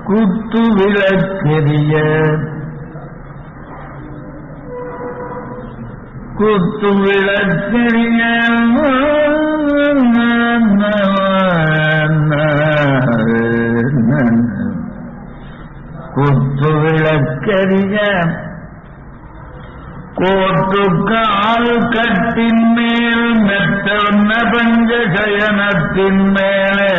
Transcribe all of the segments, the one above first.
குத்து விளக்கெரிய குத்து விளக்கெரிய குத்து விளக்கெரிய கோட்டுக்கால் கட்டின் மேல் மெத்தன பஞ்சசயனத்தின் மேலே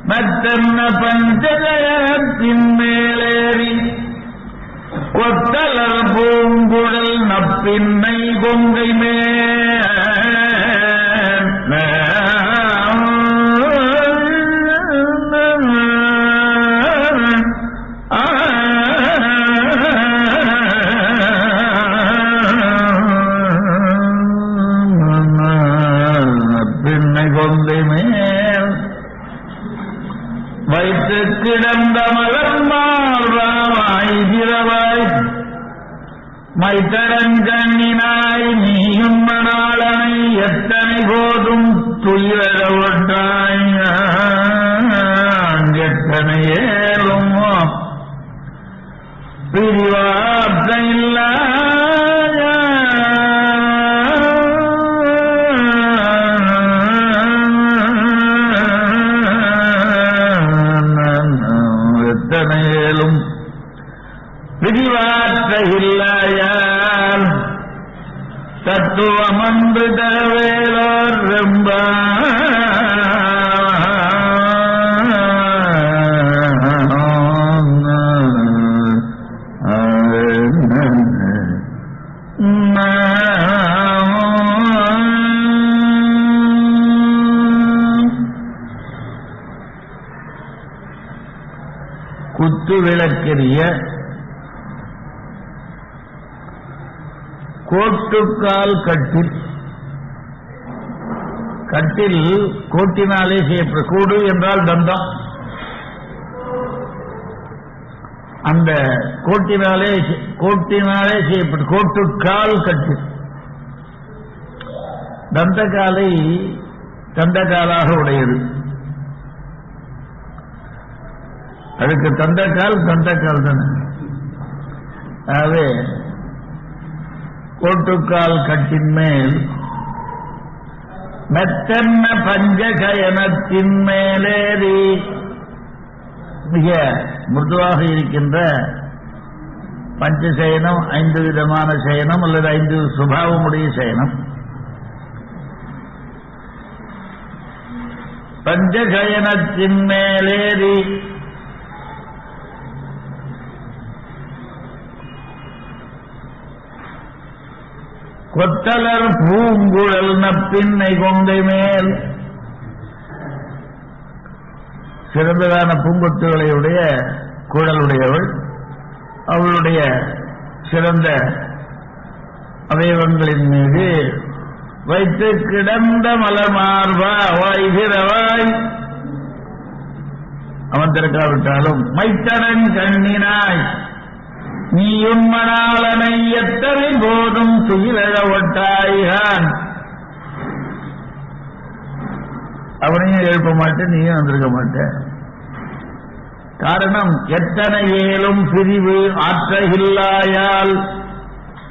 மெத்தன பஞ்சசயனத்தின் மேலேறி கொத்தலர் பூங்குழல் நப்பின்னை கொங்கை நப்பின்னை கொங்கை மேல் வைத்து கிடந்த மலர்மாய் இரவாய் மைத்தரங்கண்ணினாய் நீயும் மணாளனை எத்தனை போதும் துயிலழ ஒன்றாய் எத்தனை ஏறும் பிரிவார்த்தையில்ல எத்தனையிலும் பிரிவாற்றையில்லாயால் தத்துவமன்று தவேலோர் ரொம்ப குத்து விளக்கெரிய கோட்டுக்கால் கட்டில் கட்டில் கோட்டினாலே செய்யப்பட்ட கூடு என்றால் தந்தம் அந்த கோட்டினாலே செய்யப்பட்ட கோட்டுக்கால் கட்டில் தந்தகாலை தந்தகாலாக உடையது அதுக்கு தந்தக்கால் தானே ஆகவே கோட்டுக்கால் கட்டின் மேல் மெத்தன்ன பஞ்சசயனத்தின் மேலேறி மிக மிருதுவாக இருக்கின்ற பஞ்சசயனம் 5 விதமான சயனம் அல்லது 5 சுபாவமுடைய சயனம் பஞ்சசயனத்தின் மேலேறி கொத்தலர் பூங்குழல் நப்பின்னை கொங்கை மேல் சிறந்ததான பூங்கொத்துகளையுடைய குழலுடையவள் அவளுடைய சிறந்த அவயவங்களின் மீது வைத்து கிடந்த மலர்மார்பா வாய்கிறவாய் அவன் திறக்காவிட்டாலும் மைத்தனன் கண்ணினாய் நீயும் மணாளனை எத்தனை போதும் துயிலழ ஒட்டாயான் அவனையும் எழுப்ப மாட்டேன் நீயும் வந்திருக்க மாட்டேன் காரணம் எத்தனை ஏலும் பிரிவு ஆற்றகில்லாயால்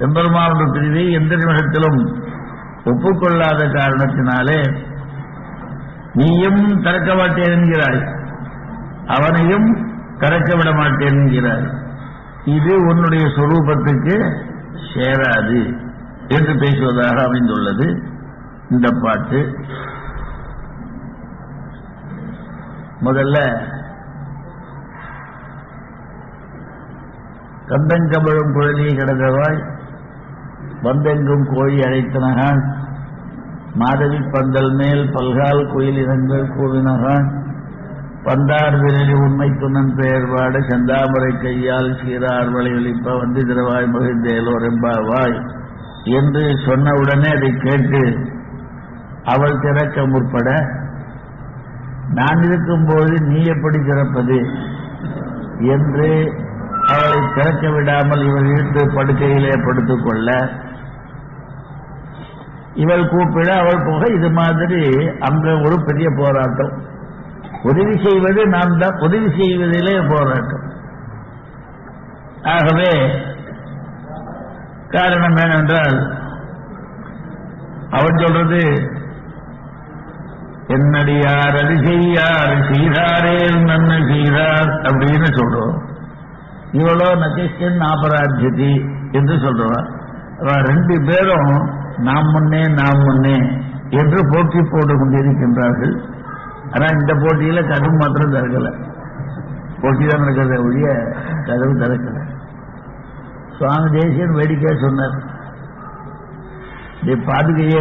எம்பெருமானுடைய பிரிவை எந்த நிமிடத்திலும் ஒப்புக்கொள்ளாத காரணத்தினாலே நீயும் திறக்க மாட்டேன் என்கிறாய் அவனையும் திறக்க விட மாட்டேன் என்கிறாய் இது உன்னுடைய சொரூபத்துக்கு சேராது என்று பேசுவதாக அமைந்துள்ளது இந்த பாட்டு. முதல்ல கந்தங்கமழும் குழலியை கிடந்தவாய் வந்தெங்கும் கோழி அழைத்தனகான் மாதவி பந்தல் மேல் பல்கால் கோயிலினங்கள் கூவினகான் பந்தார் விரலி உண்மை துணன் பெயர்பாடு செந்தாமரை கையால் சீரார் வளையொலிப்ப வந்து திரவாய் மகிழ்ந்தேலோர் எம்பாவாய் என்று சொன்னவுடனே அதை கேட்டு அவள் திறக்க முற்பட, நான் இருக்கும்போது நீ எப்படி திறப்பது என்று அவளை திறக்க விடாமல் இவள் இழுத்து படுக்கையிலே படுத்துக் கொள்ள, இவள் கூப்பிட அவள் போக, இது மாதிரி அங்க ஒரு பெரிய போராட்டம். உதவி செய்வது நான் தான், உதவி செய்வதிலே போராட்டம். ஆகவே காரணம் என்னென்றால், அவன் சொல்றது என்னடியார் அது செய்யார் செய்தாரே நன்மை செய்தார் அப்படின்னு சொல்றோம். இவளோ நகிஷ்டன் அபராஜ்யதி என்று சொல்றவன். ரெண்டு பேரும் நாம் முன்னே நாம் முன்னே என்று போட்டி போட்டுக் கொண்டிருக்கின்றார்கள். ஆனா இந்த போட்டியில கதவு மாத்திரம் திறக்கல, போட்டி தான் நடக்கிறத ஒழிய கதவு திறக்கல. சுவாமி தேசியன் வேடிக்கையா சொன்னார், பாதுகைய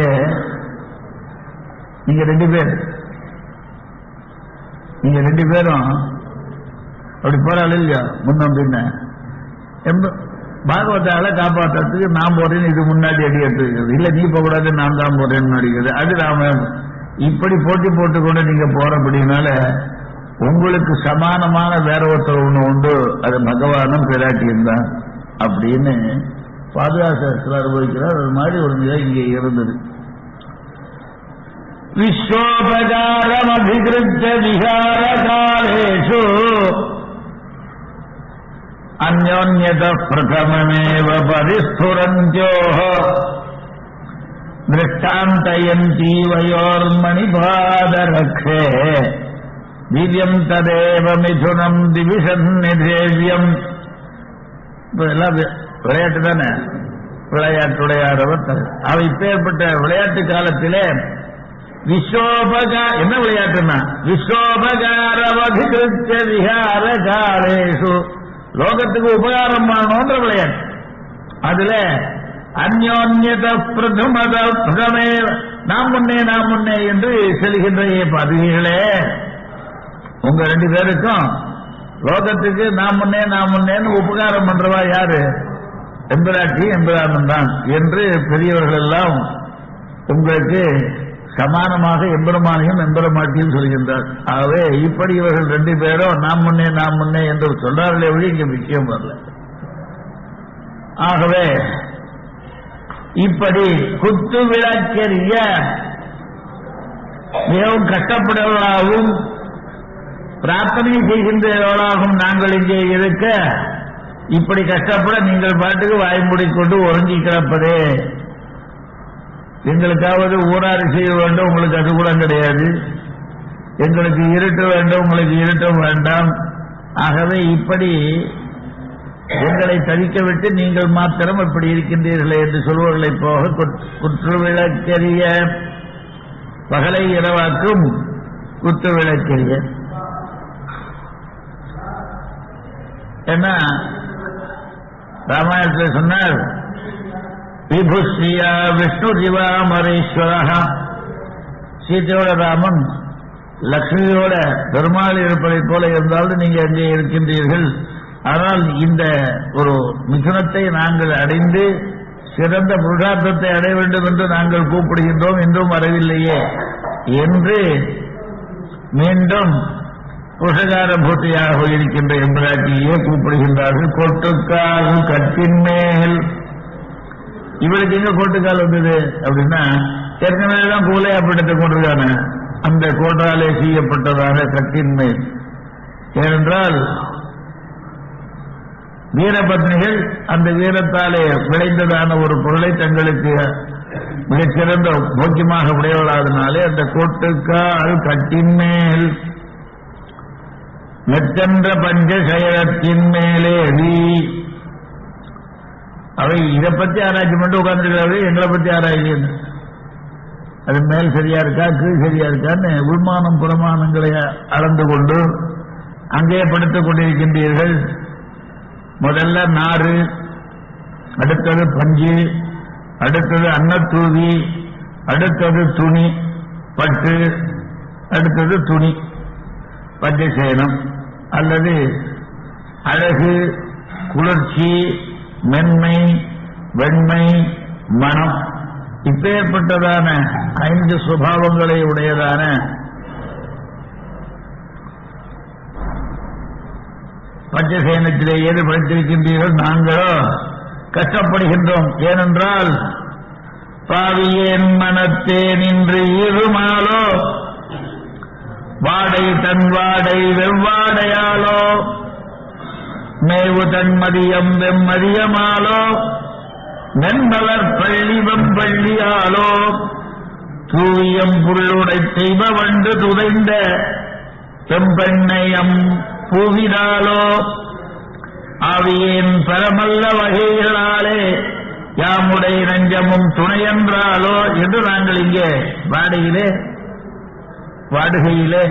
நீங்க ரெண்டு பேரும் அப்படி போறாள் இல்லையா, முன்ன பின்ன பாகவத்தால காப்பாற்றுறதுக்கு நான் போறேன்னு இது முன்னாடி அடி எடுத்துக்கிறது, இல்ல நீ போகக்கூடாது நான் தான் போறேன்னு நடிக்கிறது. அது நாம இப்படி போட்டி போட்டுக்கொண்டு நீங்க போறபடினால உங்களுக்கு சமானமான வேற ஒருத்தர் ஒண்ணு உண்டு, அது பகவானும் பிராட்டியும் தான் அப்படின்னு பாதுகாசத்தில் அனுபவிக்கிறார். அது மாதிரி ஒரு நிலை இங்கே இருந்தது. விஸ்வோபகாரம் அபிகிருத்த விகார காலேஷு அந்யோன்யத பிரதமமேவ பரிஸ்புரந்த்யோஹ திருஷ்டாந்தயந்தி வயோர்மணிபாதரக்ஷே திவ்யம் ததேவ மிதுனம் திவிஷன்னிதேவ்யம். எல்லாம் விளையாட்டு தானே, விளையாட்டுடையாரவர் அவை இப்பேற்பட்ட விளையாட்டு காலத்திலே என்ன விளையாட்டுன்னா விஸ்வோபகாரவதிகிருத்த விஹார காலேஷு, லோகத்துக்கு உபகாரம் பண்ணணும்ன்ற விளையாட்டு. அதுல அந்யோன்யத பிரதமத பிரதமே நாம் முன்னே என்று செல்கின்ற பாதுகைகளே, உங்க ரெண்டு பேருக்கும் லோகத்துக்கு நாம் முன்னேன்னு உபகாரம் பண்றவா யாரு? எம்பிராட்டி எம்பிராமன் தான் என்று பெரியவர்கள் எல்லாம் உங்களுக்கு சமானமாக எம்பெருமானையும் எம்பெருமாட்டியும் சொல்கின்றார். ஆகவே இப்படி இவர்கள் ரெண்டு பேரும் நாம் முன்னே என்று சொல்றார்களே வழி இங்க விஷயம் வரல. ஆகவே இப்படி குத்து விளக்கெரிய மிகவும் கஷ்டப்படுவதாகவும் பிரார்த்தனை செய்கின்றவர்களாகவும் நாங்கள் இங்கே இருக்க, இப்படி கஷ்டப்பட நீங்கள் பாட்டுக்கு வாய் மூடிக்கொண்டு உறங்கி கிடப்பதே. எங்களுக்காவது ஊராறு செய்ய வேண்டும், உங்களுக்கு அது கூட கிடையாது. எங்களுக்கு இருட்ட வேண்டும், உங்களுக்கு இருட்டம் வேண்டாம். ஆகவே இப்படி எங்களை தவிக்க விட்டு நீங்கள் மாத்திரம் இப்படி இருக்கின்றீர்களே என்று சொல்வர்களை போக குற்று விளக்கெரிய பகலை இரவாக்கும் குற்று விளக்கெரிய. ஏன்னா ராமாயணத்தில் சொன்னார், விபுஸ்ரீயா விஷ்ணு ஜிவாமரேஸ்வரா. சீதையோட ராமன் லக்ஷ்மியோட பெருமாள் இருப்பதை போல இருந்தாலும் நீங்க அங்கே இருக்கின்றீர்கள். ஆனால் இந்த ஒரு மிதுனத்தை நாங்கள் அடைந்து சிறந்த புருஷார்த்தத்தை அடைய வேண்டும் என்று நாங்கள் கூப்பிடுகின்றோம், என்றும் வரவில்லையே என்று மீண்டும் புருஷகார பூர்த்தியாக இருக்கின்ற எம்பிராட்டியே கூப்பிடுகின்றார்கள். கொட்டுக்கால் கட்டின் மேல். இவளுக்கு எங்க கோட்டுக்கால் வந்தது அப்படின்னா, ஏற்கனவேதான் கூலையாப்பட்டத்தை கொண்டிருக்கான அந்த கோட்டாலே செய்யப்பட்டதாக கட்டின் மேல். ஏனென்றால் வீரபத்னிகள் அந்த வீரத்தாலே விளைந்ததான ஒரு பொருளை தங்களுக்கு மிகச்சிறந்த போக்கியமாக உடையவளாதனாலே அந்த கோட்டுக்கால் கட்டின் மேல் மெச்சென்ற பஞ்சசயரத்தின் மேலேறி. அவை இதை பத்தி ஆராய்ச்சி பண்ணிட்டு உட்கார்ந்துருக்காரு, எங்களை பத்தி ஆராய்ச்சி. அது மேல் சரியா இருக்கா கீழ் சரியா இருக்கான்னு உள்மானம் புறமானங்களை அளந்து கொண்டு அங்கே படுத்துக் கொண்டிருக்கின்றீர்கள். முதல்ல நாறு, அடுத்தது பஞ்சு, அடுத்தது அன்னத்தூவி, அடுத்தது துணி பட்டு, அடுத்தது துணி பஞ்சசேனம் அல்லது அழகு, குளிர்ச்சி, மென்மை, வெண்மை, மனம், இப்பேற்பட்டதான 5 சுபாவங்களை உடையதான பஞ்சசேனத்திலே ஏது படித்திருக்கின்றீர்கள், நாங்களோ கஷ்டப்படுகின்றோம். ஏனென்றால் பாவியேன் மனத்தே நின்று ஈருமாலோ வாடை தன் வாடை வெவ்வாடையாலோ மேவு தன்மதியம் வெம்மதியமாலோ மென்மலர் பள்ளி வெம்பள்ளியாலோ தூயம் புள்ளுடை செய்வ வண்டு துதைந்த வெம்பெண்ணையம் பூவினாலோ ஆவியேன் பரமல்ல வகைகளாலே யாமுடை நஞ்சமும் துணையென்றாலோ என்று நாங்கள் இங்கே வாடுகையிலே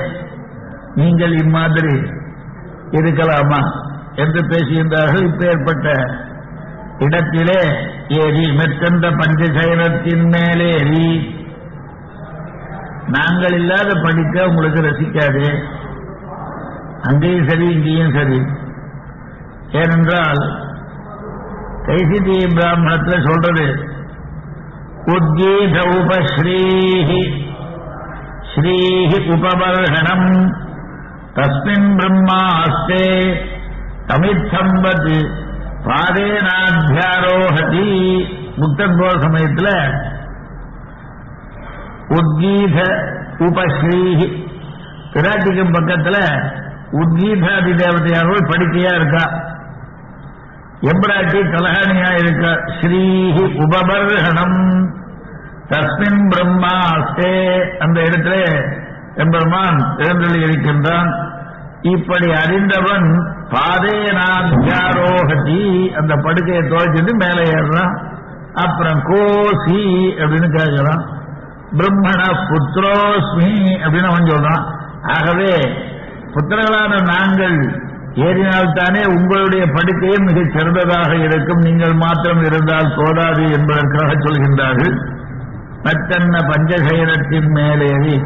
நீங்கள் இம்மாதிரி இருக்கலாமா என்று பேசுகின்றார்கள். இப்பேற்பட்ட இடத்திலே ஏறி மெத்தந்த பஞ்சசயனத்தின் மேலேறி நாங்கள் இல்லாத படிக்க உங்களுக்கு ரசிக்காது. அங்கேயும் சரி இங்கேயும் சரி. ஏனென்றால் கைசிதி பிராமணத்தில் சொல்றது உத்கீத உபஸ்ரீஹி ஸ்ரீஹி உபபர்ஷணம் தஸ்மின் பிரம்மாஸ்தே தமிச்சம்பத் பாதேனாத்யாரோஹதி. முக்தன் போற சமயத்தில் உத்கீத உபஸ்ரீஹி பிராட்டிக்கும் பக்கத்தில் உத்கீதாதி தேவதையார்கள் படுக்கையா இருக்கா, எம்பிராட்டி கலகாணியா இருக்கா. ஸ்ரீஹி உபபர்ஷணம் தஸ்மின் பிரம்மாஸ்தே, அந்த இடத்துல எம்பெருமான் எழுந்தருளி இருக்கின்றான். இப்படி அறிந்தவன் பாதேனாத்யாரோஹதி, அந்த படுக்கையை துவைச்சிட்டு மேலே ஏறுறான். அப்புறம் கோசி அப்படின்னு கேட்கிறான். பிரம்மண புத்திரோஸ்மி அப்படின்னு அவன் சொல்றான். ஆகவே புத்திரர்களான நாங்கள் ஏறினால்தானே உங்களுடைய படுக்கையும் மிகச் சிறந்ததாக இருக்கும், நீங்கள் மாத்திரம் இருந்தால் போதாது என்பதற்காக சொல்கின்றார்கள். மற்றன்ன பஞ்சசயனத்தின் மேலேறி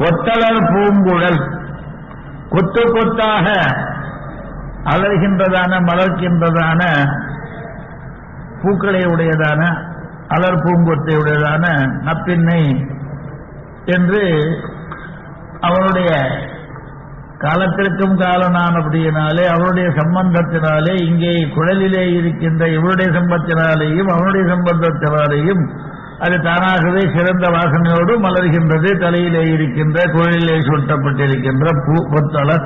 கொத்தலர் பூங்குழல், கொத்து கொத்தாக அலர்கின்றதான மலர்கின்றதான பூக்களை உடையதான அலர் பூங்கொத்தை உடையதான நப்பின்னை என்று அவருடைய காலத்திற்கும் காலனானபடியினாலே அவருடைய சம்பந்தத்தினாலே இங்கே குழலிலே இருக்கின்ற இவருடைய சம்பத்தினாலேயும் அவனுடைய சம்பந்தத்தினாலேயும் அது தானாகவே சிறந்த வாசனையோடு மலர்கின்றது. தலையிலே இருக்கின்ற குழலிலே சுட்டப்பட்டிருக்கின்ற பூ கொத்தலர்,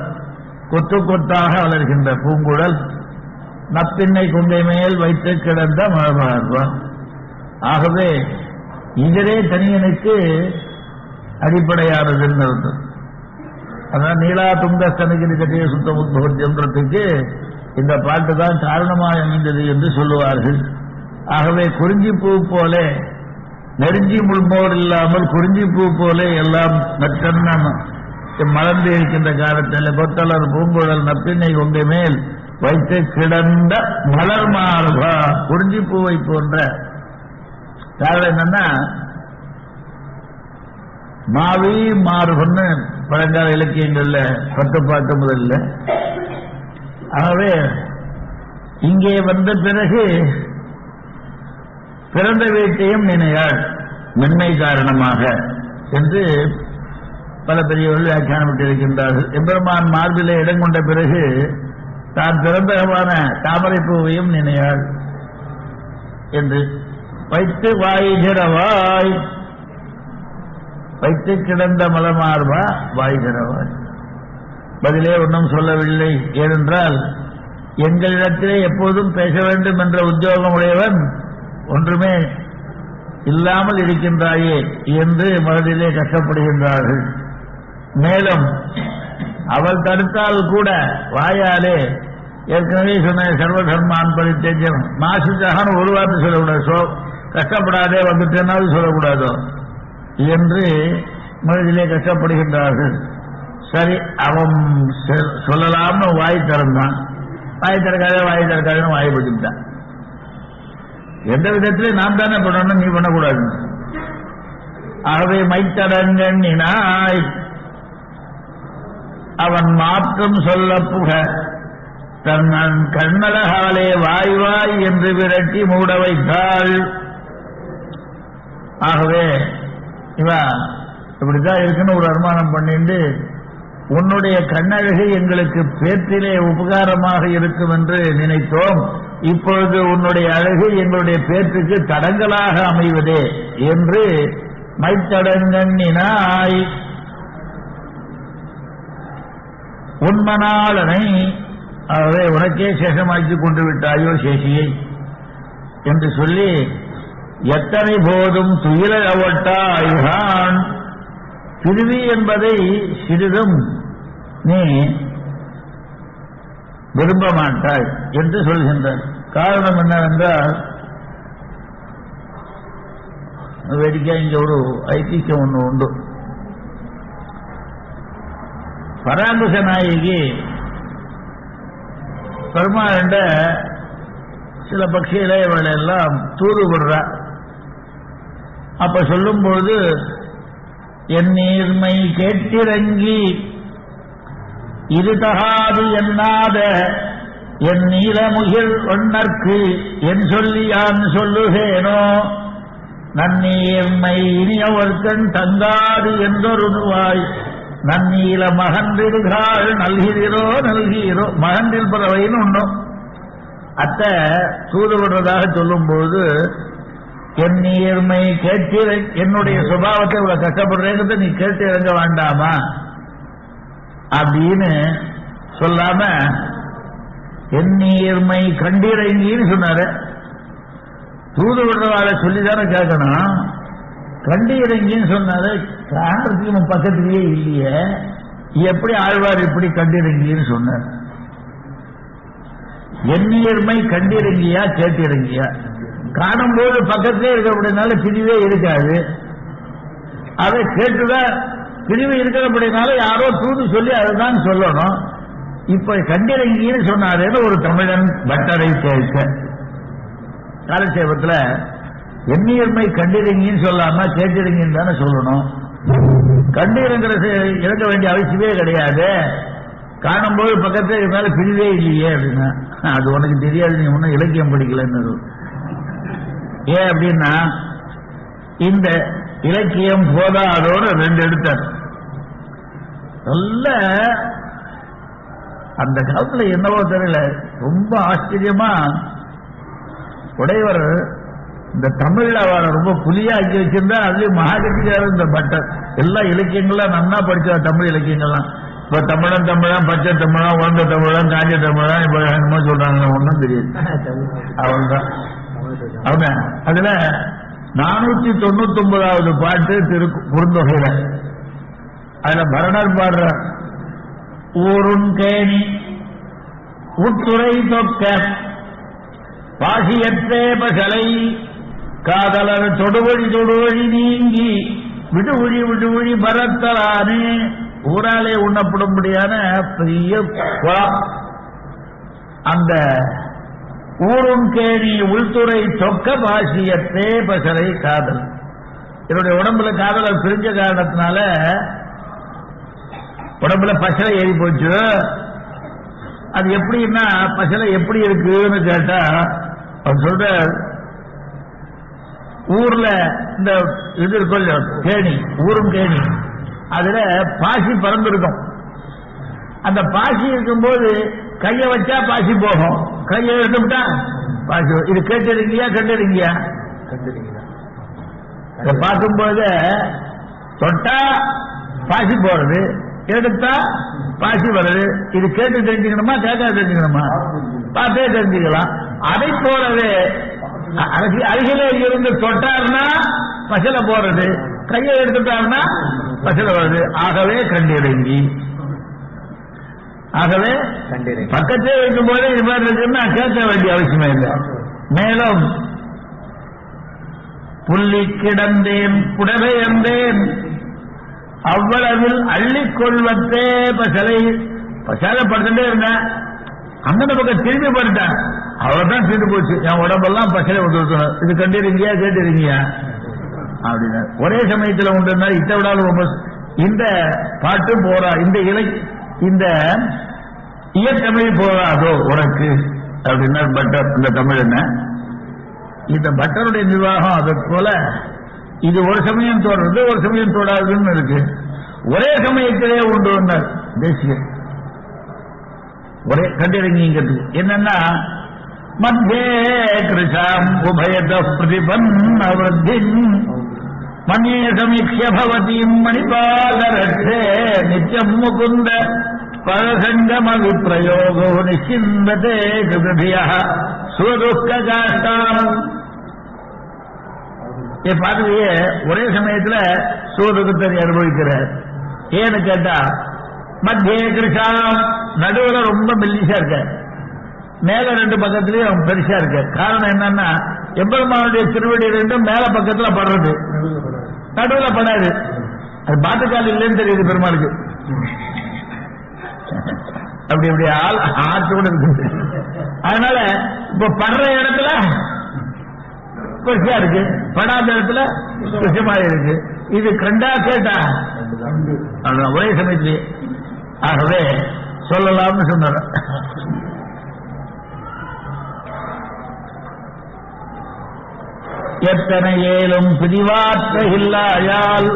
கொத்து கொத்தாக அலர்கின்ற பூங்குழல் நப்பின்னை குண்டை மேல் வைத்து கிடந்த மலர்வான். ஆகவே இதரே தனியனுக்கு அடிப்படையானதுன்னு அர்த்தம். அதான் நீலா துங்க ஸ்தனகிரி கட்டிய சுத்த உத்பவத்தியன்றதுக்கு இந்த பாட்டு தான் காரணமாக அமைந்தது என்று சொல்லுவார்கள். ஆகவே குறிஞ்சிப்பூ போல நெருஞ்சி முள்மோர் இல்லாமல் குறிஞ்சிப்பூ போல எல்லாம் மலர்ந்து இருக்கின்ற காலத்தில் கொத்தலர் பூங்குழல் நப்பினை கொண்டை மேல் வைத்து கிடந்த மலர் மார்பா, குறிஞ்சிப்பூவை போன்ற. காரணம் என்னன்னா மாவி மார்புன்னு பழங்கால இலக்கியங்கள்ல 10 பாட்டு முதல்ல. ஆகவே இங்கே வந்த பிறகு பிறந்த வீட்டையும் நினையாள் மென்மை காரணமாக என்று பல பெரியவர்கள் வியாக்கியானப்பட்டிருக்கின்றார்கள். எம்பெருமான் மார்பிலே இடம் கொண்ட பிறகு தான் பிறந்தகமான தாமரை பூவையும் நினையாள் என்று வைத்து வாய்கிறவாய், வைத்து கிடந்த மலமார்பா வாய்கிறவாய். பதிலே ஒன்றும் சொல்லவில்லை. ஏனென்றால் எங்களிடத்திலே எப்போதும் பேச வேண்டும் என்ற உத்தியோகம் உடையவன் ஒன்றுமே இல்லாமல் இருக்கின்றாயே என்று மனதிலே கஷ்டப்படுகின்றார்கள். மேலும் அவள் தடுத்தால் கூட வாயாலே ஏற்கனவே சொன்ன சர்வதர்மான் பரித்தேஜம் மாசுஜகான ஒரு வார்த்தை சொல்லக்கூடாது, கஷ்டப்படாதே வந்துட்டேனாலும் சொல்லக்கூடாதோ என்று மனதிலே கஷ்டப்படுகின்றார்கள். சரி, அவன் சொல்லலாம்னு வாய் திறந்தான். வாய் திறக்காதுன்னு வாய் பட்டுட்டான். எந்த விதத்திலே நாம் தானே பண்ணணும், நீ பண்ணக்கூடாது. ஆகவே மைத்தடங்கண்ணினாய் அவன் மாற்றம் சொல்ல புக தன் கண்ணழகாலே வாய் வாய் என்று விரட்டி மூட வைத்தாள். ஆகவே இவன் இப்படிதான் இருக்குன்னு ஒரு அனுமானம் பண்ணிட்டு உன்னுடைய கண்ணழகு எங்களுக்கு பேற்றிலே உபகாரமாக இருக்கும் என்று நினைத்தோம். இப்பொழுது உன்னுடைய அழகு எங்களுடைய பேற்றுக்கு தடங்கலாக அமைவதே என்று மைத்தடங்கண்ணினாய் உண்மனாளனை ஆகவே உனக்கே சேஷமாக்கி கொண்டு விட்டாயோ சேஷியை என்று சொல்லி எத்தனை போதும் துயில அவட்டாய்கான் பிரிவி என்பதை சிறிதும் நீ விரும்ப மாட்டாய் என்று சொல்கின்றார். காரணம் என்னவென்றால் வேடிக்கை இங்க ஒரு ஐதிஹ்யம் ஒன்று உண்டு. பராங்குச நாயகி பெருமாண்ட சில பட்சிகளை இவளை எல்லாம் தூது விடுறா. அப்ப சொல்லும்போது என் நீர்மை கேட்டிறங்கி இது தகாது எண்ணாத என் நீலமுகில் ஒன்னற்கு என் சொல்லி யான் சொல்லுகேனோ நன்னீர்மை இனியவர்கண் தங்காது என்றொருவாய் நன்னீல மகன்றிடுகாள் நல்கிறோ நல்கிறோ மகன்றில் பறவைன்னு ஒன்றும் அத்த தூது விடுறதாக சொல்லும்போது என் நீர்மை கேட்டு என்னுடைய சுபாவத்தை இவ்வளவு கஷ்டப்படுறேங்கிறத நீ கேட்டு இறங்க வேண்டாமா அப்படின்னு சொல்லாம என் நீர்மை கண்டிறங்கின்னு சொன்னாரு. தூது விடுறவாளை சொல்லிதானே கேட்கணும். கண்டு இறங்கின்னு சொன்னாரு. காண்றதுக்கு பக்கத்திலேயே இல்லையே, எப்படி ஆழ்வார் இப்படி கண்டிறங்கின்னு சொன்னார்? எண்ணியர்மை கண்டிறங்கியா கேட்டிறங்கியா? காணும்போது பக்கத்திலே இருக்கிறபடினால பிரிவே இருக்காது. அதை கேட்டுதான் பிரிவு இருக்கிறபடினால யாரோ தூது சொல்லி அதுதான் சொல்லணும். இப்ப கண்டிறங்கின்னு சொன்னாரேன்னு ஒரு தமிழன் பட்டரை கேட்க காலட்சேபத்துல எண்ணியர்மை கண்டிறங்கின்னு சொல்லாம கேட்டிறங்கின்னு தானே சொல்லணும். கண்டிறங்கிற இறங்க வேண்டிய அவசியமே கிடையாது. காணும்போது பக்கத்துல இருந்தால பிரிவே இல்லையே அப்படின்னா அது உனக்கு தெரியாது, நீ ஒன்னும் இலக்கியம் படிக்கலன்னு. ஏன் அப்படின்னா இந்த இலக்கியம் போதாதோட ரெண்டு எடுத்தார். நல்ல அந்த காலத்துல என்னவோ தெரியல, ரொம்ப ஆச்சரியமா உடையவர் இந்த தமிழ்ல அவரை ரொம்ப புலியா ஆக்கி வச்சிருந்தா. அதுலயும் மகாகத்திக்காரர் இந்த பட்டர் எல்லா இலக்கியங்கள்லாம் நன்னா படிச்சா. தமிழ் இலக்கியங்கள்லாம் இப்ப தமிழன் தமிழன் பச்சை தமிழன் உழந்த தமிழன் காஞ்ச தமிழன் இப்ப என்னமோ சொல்றாங்க, ஒன்றும் தெரியாது. அவன்தான் அவங்க அதுல 499வது பாட்டு குறுந்தொகையில அதுல பரணர் பாடுற ஊருன் கேணி உட்டுரை தொக்க பாசியற்றே பசலை காதலர் தொடுவழி தொடுவழி நீங்கி விடுவழி விடுவழி பரத்தலானே. ஊராலே உண்ணப்படும்படியான பெரிய குளம். அந்த ஊரும் கேணி உள்துறை தொக்க பாசியற்றே பசலை காதல். என்னுடைய உடம்புல காதலர் பிரிஞ்ச காரணத்தினால உடம்புல பசலை ஏறி போச்சு. அது எப்படின்னா பசலை எப்படி இருக்குன்னு கேட்டா அவர் சொல்ற ஊர்ல இந்த இது இருக்கும் கேணி, ஊரும் கேணி, அதுல பாசி பறந்துருக்கும். அந்த பாசி இருக்கும்போது கைய வச்சா பாசி போகும், கையை எடுத்துட்டா பாசி. இது கேட்டிருக்கியா கண்டிருக்கியா? பார்க்கும்போது தொட்டா பாசி போறது, எடுத்தா பாசி வருது. இது கேட்டு தெரிஞ்சுக்கணுமா கேட்க தெரிஞ்சுக்கணுமா? பார்த்தே தெரிஞ்சுக்கலாம். அதை போலவே அருகிலே இருந்து தொட்டார்னா பசல போறது, கையை எடுத்துட்டார்னா பசல வருது. ஆகவே கண்டிறங்கி, ஆகவே பக்கத்தே வைக்கும் போதே இது மாதிரி இருக்குன்னா கேட்க வேண்டிய அவசியமே இல்லை. மேலும் புள்ளி கிடந்தேன் புடவை எந்தேன் அவ்வளவில் அள்ளிக்கொள்வத்தே பசலை. பசலை படுத்துட்டே இருந்தேன், அந்த பக்கம் திரும்பி படுத்தேன், அவ்வளவுதான் தீர்ந்து போச்சு. என் உடம்பெல்லாம் பசலை வந்து இது கண்டிருங்கியா கேட்டிருங்கியா அப்படின்னா ஒரே சமயத்தில் உண்டு. இதை விடாலும் இந்த பாட்டு போறா, இந்த இயற்கமிழ் போறாதோ உனக்கு அப்படின்னா பட்டர். இந்த தமிழ் என்ன இந்த பட்டருடைய நிர்வாகம். அதை போல இது ஒரு சமயம் தோடுறது ஒரு சமயம் தோடாதுன்னு இருக்கு. ஒரே சமயத்திலே உண்டு வந்தார் தேசிய ஒரே கண்டிறங்கிங்கிறது என்னன்னா மத்தியே கிருஷாம் உபயத பிரதிபன்ன விருத்தின் மன்யே சமீக்ஷ்ய பவதீம் மணிபாலரட்சே நித்யம் முகுந்த பரசங்கம விப்ரயோகோ நிச்சிந்ததே கிருதியः சுதுக்ககாஷ்டாம். பார்வையே ஒரே சமயத்துல சுதுக்கத்தை அனுபவிக்கிறார். ஏன்னு கேட்டா மத்தியே கிருஷாம் நடுவுல ரொம்ப மெல்லிசா இருக்க, மேல ரெண்டு பக்கத்துலயும் அவன் பெருசா இருக்க. காரணம் என்னன்னா எம்பெருமானுடைய திருவடி ரெண்டும் மேல பக்கத்துல படுறது, நடுவுல படாது. அது பாட்டுக்கால் இல்லைன்னு தெரியுது பெருமாளுக்கு. அப்படி அப்படி ஆற்று கூட இருக்கு. அதனால இப்ப படுற இடத்துல பெருசா இருக்கு, படாத இடத்துல பெருசமாக இருக்கு. இது கண்டா கேட்டா ஒரே சமயத்திலே. ஆகவே சொல்லலாம்னு சொன்னார். எத்தனை ஏலும் பிரிவாற்ற இல்லாயால்.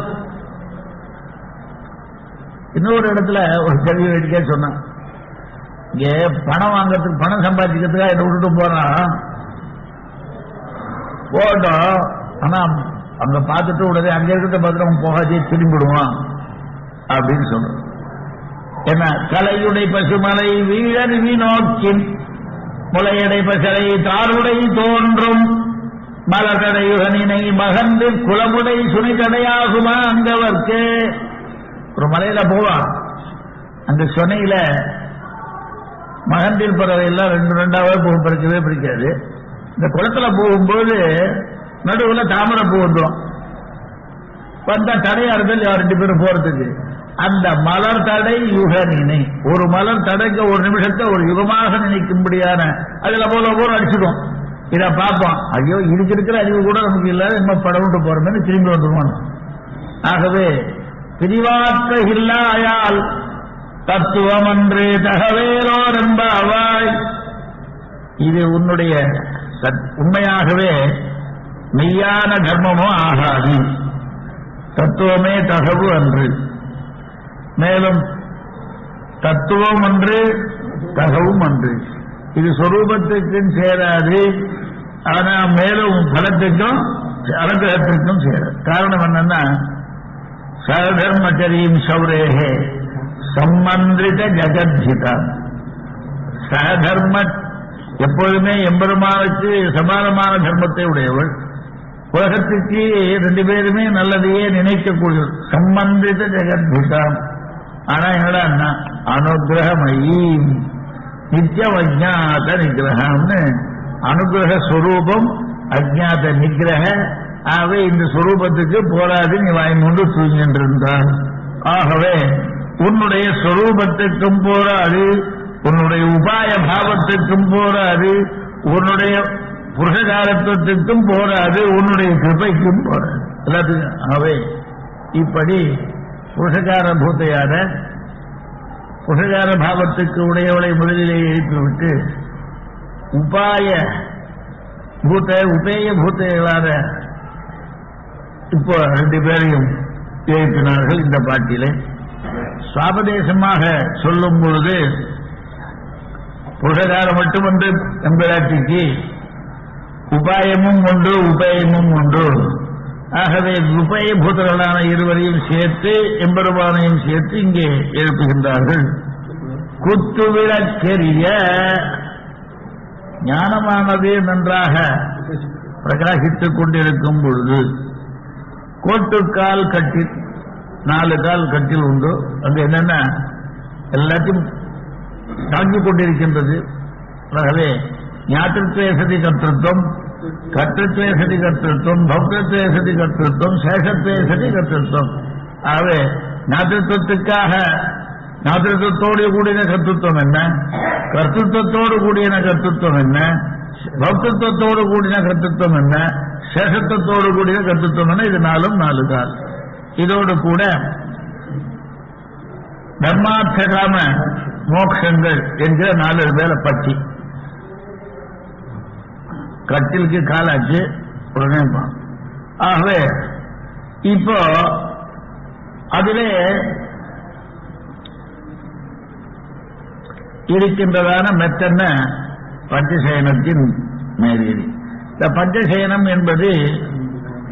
இன்னொரு இடத்துல ஒரு கல்வி வேடிக்கை சொன்னான். இங்க பணம் வாங்கறதுக்கு பணம் சம்பாதிக்கிறதுக்காக என்ன விட்டுட்டு போறான் போட்டோம். ஆனா அங்க பார்த்துட்டு உடனே அங்க இருக்கிறத பார்த்துட்டு போகாதே திரும்பிடுவான் அப்படின்னு சொல்றோம். என்ன கலையுடை பசுமலை வீழருவி நோக்கின் முளையடை பசலை தாருடை தோன்றும் மலர்கடை யுகனினை மகந்து குளமுடை சுனைகடையாகுமா அங்கவர்க்கு. ஒரு மலையில போவான், அந்த சுனையில மகந்தில் பறவை எல்லாம் ரெண்டு ரெண்டாவது பூ பறிக்கவே பிடிக்காது. இந்த குளத்துல போகும்போது நடுவுல தாமரை பூ வந்துடும். வந்தா தடையா இருந்தால் ரெண்டு பேரும் போறதுக்கு. அந்த மலர் தடை யுக நினை, ஒரு மலர் தடைக்க ஒரு நிமிஷத்தை ஒரு யுகமாக நினைக்கும்படியான அதுல போல அடிச்சிடும். இத பார்ப்போம், ஐயோ இதுக்கு இருக்கிற அறிவு கூட நமக்கு இல்லாத நம்ம படவிட்டு போறோம்னு திரும்பி வந்துடுவான். ஆகவே பிரிவாற்ற இல்லாயால் தத்துவம் அன்று தகவேலோ நம்பாவாய். இது உன்னுடைய உண்மையாகவே மெய்யான தர்மமோ ஆகாது. தத்துவமே தகவு அன்று. மேலும் தத்துவம் அன்று தகவும் அன்று. இது சொரூபத்துக்கும் சேராது, ஆனா மேலும் பலத்துக்கும் அனுகிரகத்திற்கும் சேராது. காரணம் என்னன்னா சகதர்மச்சரியும் சௌரேகே சம்மந்திரித ஜகத்ஹிதா. சகதர்ம எப்பொழுதுமே எம்பெருமானுக்கு சமானமான தர்மத்தை உடையவள், உலகத்துக்கு ரெண்டு பேருமே நல்லதையே நினைக்கக்கூடிய சம்பந்தித்த ஜெகத்புதம். ஆனா என்னடா அனுகிரகமயி நித்தியம் அஜாத நிகிரகம்னு அனுகிரக ஸ்வரூபம் அஜாத நிகிரக. ஆகவே இந்த ஸ்வரூபத்துக்கு போராது நீ வாய்மூண்டு தூங்கின்றிருந்தார். ஆகவே உன்னுடைய ஸ்வரூபத்துக்கும் போராது, உன்னுடைய உபாய பாவத்துக்கும் போராது, உன்னுடைய புருஷகாரத்துவத்துக்கும் போராது, உன்னுடைய கிருபைக்கும் போராது எல்லாத்துக்கும். ஆகவே இப்படி புருஷகார பூத்தையான புருஷகார பாவத்துக்கு உடையவளை முதலிலே எழுப்பிவிட்டு உபாய பூத்த உபேய பூத்தைகளான இப்போ ரெண்டு பேரையும் எழுப்பினார்கள். இந்த பாட்டிலே சுவாபதேசமாக சொல்லும் பொழுது புருஷகாரம் மட்டுமன்று எம்பிராட்டிக்கு உபாயமும் ஒன்று உபயமும் ஒன்று. ஆகவே உபய பூதர்களான இருவரையும் சேர்த்து எம்பெருமானையும் சேர்த்து இங்கே எழுப்புகின்றார்கள். குத்துவிளக்கெரிய ஞானமானது நன்றாக பிரகாசித்துக் கொண்டிருக்கும் பொழுது கோட்டுக்கால் கட்டில் 4 கால் கட்டில் உண்டு. அங்கு என்னன்னா எல்லாத்தையும் தாங்கிக் கொண்டிருக்கின்றது. ஆகவே ஞாத்திருத்வேசதி கர்த்தத்துவம், கர்த்தத்வேசதி கர்த்தத்துவம், பௌத்தத்வேசதி கர்த்தத்துவம், சேஷத்வேசதி கர்த்தத்துவம். ஆகவே ஞாத்திருத்துவத்துக்காக ஞாத்திருத்தத்தோடு கூடிய கர்த்தத்துவம் என்ன, கர்த்தத்துவத்தோடு கூடிய கர்த்தத்துவம் என்ன, பௌத்தத்துவத்தோடு கூடிய கர்த்தத்துவம் என்ன, சேஷத்துவத்தோடு கூடிய கர்த்தத்துவம் என்ன. இது 4 கால். இதோடு கூட தர்மார்த்த காம மோட்சங்கள் என்கிற 4 பேரை பற்றி கட்டிலுக்கு காலாச்சு உடனே. ஆகவே இப்போ அதிலே இருக்கின்றதான மெத்தன்ன பஞ்சசயனத்தின் மேலேறி. இந்த பஞ்சசயனம் என்பது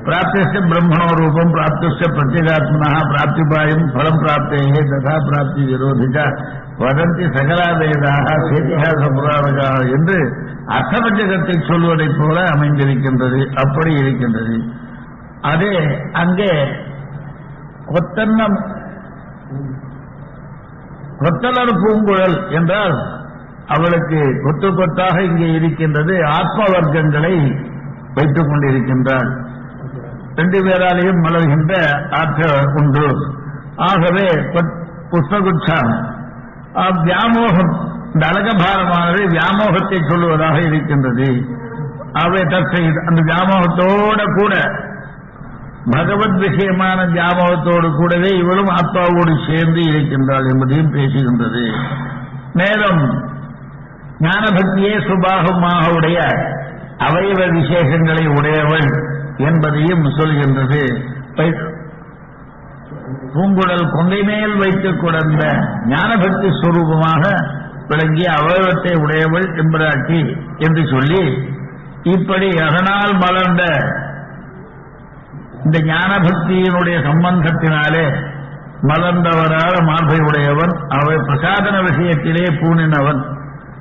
பிராப்திஷ்ட பிரம்மணோ ரூபம் பிராப்திஷ்ட பிரத்யேகாத்மனா பிராப்திபாயம் பலம் பிராப்தேகே ததா பிராப்தி விரோதிகா வதந்தி சகலாவேதாக சேதிகாச புராணகா என்று அர்த்தபஞ்சகத்தை சொல்வதைப் போல அமைந்திருக்கின்றது. அப்படி இருக்கின்றது. அதே அங்கே கொத்தலர் பூங்குழல் என்றால் அவளுக்கு கொத்து கொத்தாக இங்கே இருக்கின்றது. ஆத்ம வர்க்கங்களை வைத்துக் கொண்டிருக்கின்றாள். ரெண்டு பேராலையும் மலர்கின்ற ஆற்றல் உண்டு. ஆகவே புஷ்பகுச்சான் வியாமோகம், இந்த அழகபாரமானது வியாமோகத்தை சொல்லுவதாக இருக்கின்றது. அவை தற்செய் அந்த வியாமோகத்தோட கூட பகவத் விஷயமான வியாமோகத்தோடு கூடவே இவளும் ஆத்மாவோடு சேர்ந்து இருக்கின்றாள் என்பதையும் பேசுகின்றது. மேலும் ஞானபக்தியே சுபாகமாக உடைய அவயவ விசேஷங்களை உடையவள் என்பதையும் சொல்கின்றது. பூங்குழல் கொங்கை மேல் வைத்துக் கொண்ட ஞானபக்தி ஸ்வரூபமாக விளங்கிய அவயவத்தை உடையவள் எம்பிராட்டி என்று சொல்லி, இப்படி அதனால் மலர்ந்த இந்த ஞானபக்தியினுடைய சம்பந்தத்தினாலே மலர்ந்தவராக மார்பை உடையவன், அவை பிரசாதன விஷயத்திலே பூணினவன்,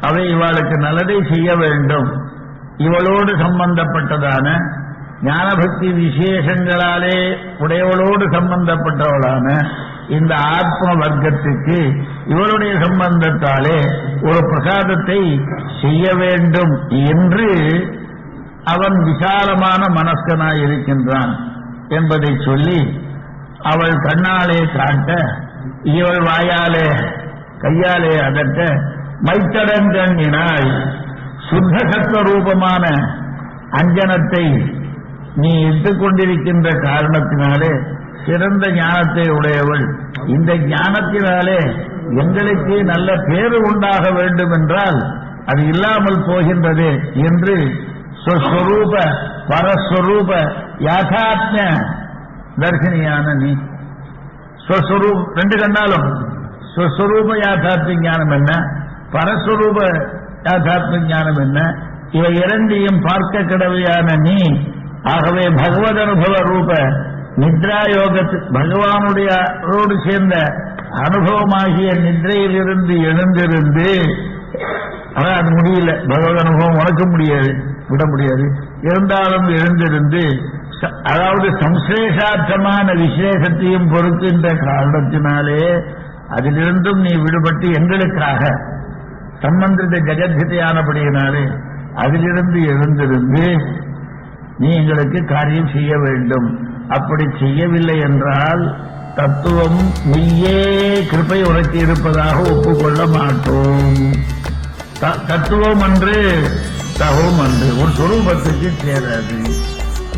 அவை இவளுக்கு நல்லதை செய்ய வேண்டும். இவளோடு சம்பந்தப்பட்டதான ஞானபக்தி விசேஷங்களாலே உடையவளோடு சம்பந்தப்பட்டவளான இந்த ஆத்ம வர்க்கத்துக்கு இவளுடைய சம்பந்தத்தாலே ஒரு பிரசாதத்தை செய்ய வேண்டும் என்று அவன் விசாலமான மனஸ்கனாய் இருக்கின்றான் என்பதை சொல்லி, அவள் கண்ணாலே காட்ட, இவள் வாயாலே கையாலே அதட்ட, மைத்தடங்கண்ணினாய் சுத்த சத்வ ரூபமான அஞ்சனத்தை நீ இட்டுக் கொண்டிருக்கின்ற காரணத்தினாலே சிறந்த ஞானத்தை உடையவள். இந்த ஞானத்தினாலே எங்களுக்கு நல்ல பேரு உண்டாக வேண்டும் என்றால் அது இல்லாமல் போகின்றது என்று ஸ்வஸ்வரூப பரஸ்வரூப யாதாத்ம தர்ஷனியான நீ ஸ்வஸ்வரூப ரெண்டு கண்டாலும் ஸ்வஸ்வரூப யாதாத்மிய ஞானம் என்ன, பரஸ்வரூப யாதாத்மிய ஞானம் என்ன, இவை இரண்டையும் பார்க்க கடவையான நீ. ஆகவே பகவத் அனுபவ ரூப நித்ரா யோகத்து பகவானுடையோடு சேர்ந்த அனுபவமாகிய நித்ரையிலிருந்து எழுந்திருந்து, அது முடியல, பகவத் அனுபவம் உனக்க முடியாது, விட முடியாது, இருந்தாலும் எழுந்திருந்து, அதாவது சம்சேஷார்த்தமான விசேஷத்தையும் பொறுக்கின்ற காரணத்தினாலே அதிலிருந்தும் நீ விடுபட்டு எங்களுக்காக சம்பந்தித்த ஜெகத்ஹிதையானபடியினாலே அதிலிருந்து எழுந்திருந்து நீ எங்களுக்கு காரியம் செய்ய வேண்டும். அப்படி செய்யவில்லை என்றால் தத்துவம் நீயே கிருபை உனக்கு இருப்பதாக ஒப்புக்கொள்ள மாட்டோம். தத்துவம் அன்று தகவும் அன்று ஒரு சொரூபத்துக்கு சேராது.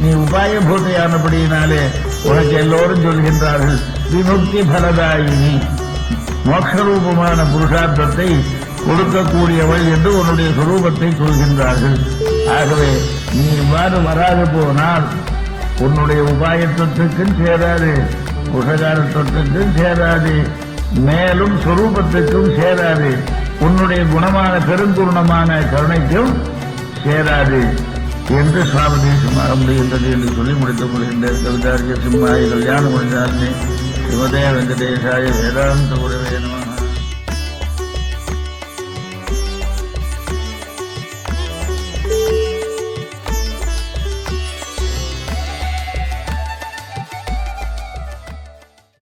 நீ உபாயபூதையானபடியினாலே உனக்கு எல்லோரும் சொல்கின்றார்கள் விமுக்தி பலதாயினி, மோட்சரூபமான புருஷார்த்தத்தை கொடுக்கக்கூடியவள் என்று உன்னுடைய சுரூபத்தை சொல்கின்றார்கள். ஆகவே நீ இவ்வாறு வராது போனால் உன்னுடைய உபாயத்துவத்துக்கும் சேராது, புருஷகாரத்துவத்துக்கும் சேராது, மேலும் சுரூபத்துக்கும் சேராது, உன்னுடைய குணமான பெருங்குணமான கருணைக்கும் சேராது என்று சுவாமதேசமாக முடிகின்றது என்று சொல்லி முடித்துக் கொள்கின்ற கவிதாரிய சிம்மாய கல்யாண முடிந்தாலே சிவதே வெங்கடேசாய வேதாந்த உறவே